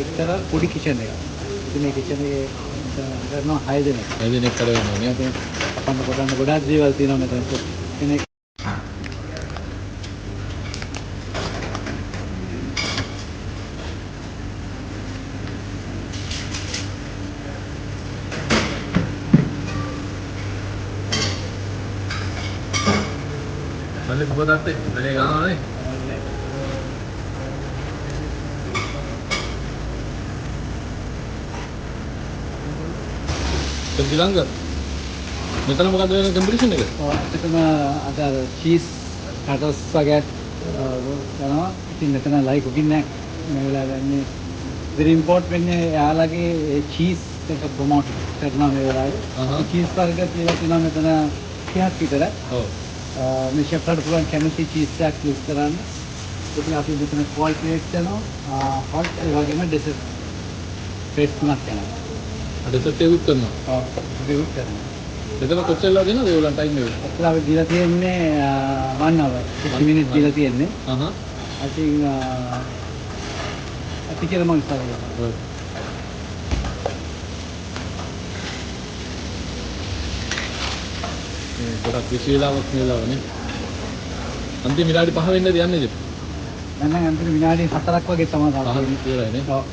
එක්තරා පොඩි කිචන් එකක්. ඉතින් මේ කිචන් එකේ කරනවා 6 දෙනෙක්. 6 දිනක් කර වෙනවා නේ. අපන්න කොටන්න ගොඩාක් දේවල් තියෙනවා මෙතන. කෙනෙක් මල්ලි පුතත් වැඩේ කරනවා නේ. ශ්‍රී ලංකාව මෙතන මොකද වෙන කම්පිටිෂන් එක? ඇත්තටම අද චීස් කටර්ස් වගේ යනවා. ඉතින් මෙතන ලයිව් කුකින් එකක් මේ වෙලාවේ වෙන්නේ. ඉතින් ඉම්පෝට් වෙන්නේ යාළගේ චීස් එක ප්‍රොමෝට් කරනවා මේ වෙලාවේ. චීස් වර්ග කියලා තියෙනවා මෙතන 30ක් විතර. ඔව්. මේ ෂෙෆ්ලාට පුළුවන් කැමති චීස් එකක් යූස් කරන්න. ඉතින් අපි මෙතන කෝල් ක්‍රේට්ස් යනවා. හොට් ඒ වගේම ඩෙසර්ට් ෆ්‍රෙෂ් තුනක් යනවා. ඩෙසර්ට් එකක් කරනවා. ඔව් ඒක කරනවා. එතන කොච්චරලා දෙනවද ඒගොල්ලන් ටයිම් එක? එතන අපි දීලා තියෙන්නේ 1 hour 50 minutes දීලා තියෙන්නේ. I think අපි කියලා මම ඉස්සරහ යනවා. ඔව්. මේ ගොඩක් විශේෂලාවක් නේදවනේ. අන්තිම විනාඩි 5 වෙන්නද යන්නේ ඉතින්? මම අන්තිම විනාඩි 4ක් වගේ තමයි තාම. පහක් ඉවරයි නේ. ඔව්.